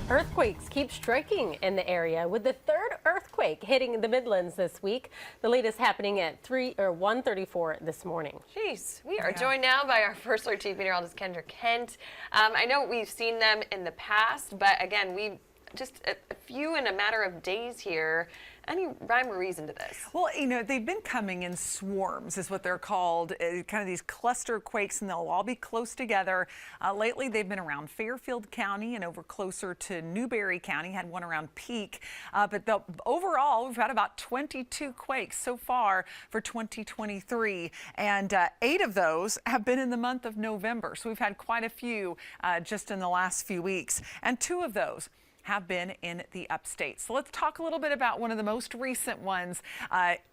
Earthquakes keep striking in the area, with the third earthquake hitting the Midlands this week. The latest happening at 1:34 this morning. Jeez, we are joined now by our first alert chief meteorologist Kendra Kent. I know we've seen them in the past, but again, we just a few in a matter of days here. Any rhyme or reason to this? Well, you know, they've been coming in swarms, is what they're called, kind of these cluster quakes, and they'll all be close together. Lately, they've been around Fairfield County and over closer to Newberry County, had one around Peak. But overall, we've had about 22 quakes so far for 2023, and 8 of those have been in the month of November. So we've had quite a few just in the last few weeks, and 2 of those have been in the upstate. So let's talk a little bit about one of the most recent ones.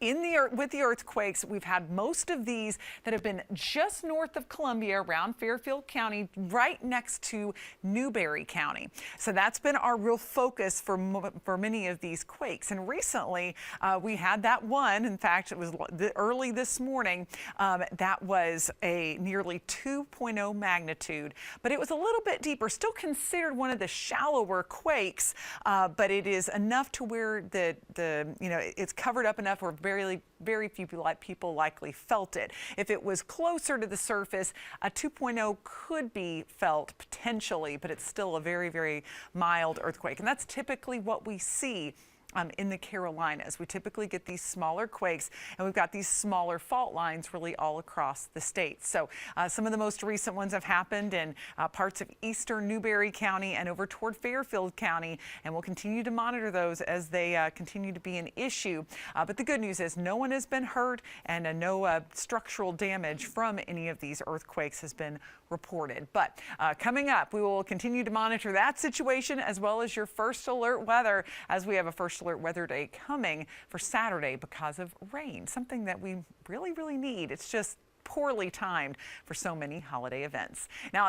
With the earthquakes, we've had most of these that have been just north of Columbia, around Fairfield County, right next to Newberry County. So that's been our real focus for many of these quakes. And recently, we had that one. In fact, it was early this morning. That was a nearly 2.0 magnitude, but it was a little bit deeper, still considered one of the shallower quakes. But it is enough to where it's covered up enough where very few people likely felt it. If it was closer to the surface, a 2.0 could be felt potentially, but it's still a very, very mild earthquake. And that's typically what we see in the Carolinas. We typically get these smaller quakes, and we've got these smaller fault lines really all across the state. So some of the most recent ones have happened in parts of eastern Newberry County and over toward Fairfield County, and we'll continue to monitor those as they continue to be an issue. But the good news is no one has been hurt, and no structural damage from any of these earthquakes has been reported. But coming up, we will continue to monitor that situation as well as your first alert weather, as we have a first alert weather day coming for Saturday because of rain, something that we really need. It's just poorly timed for so many holiday events. Now,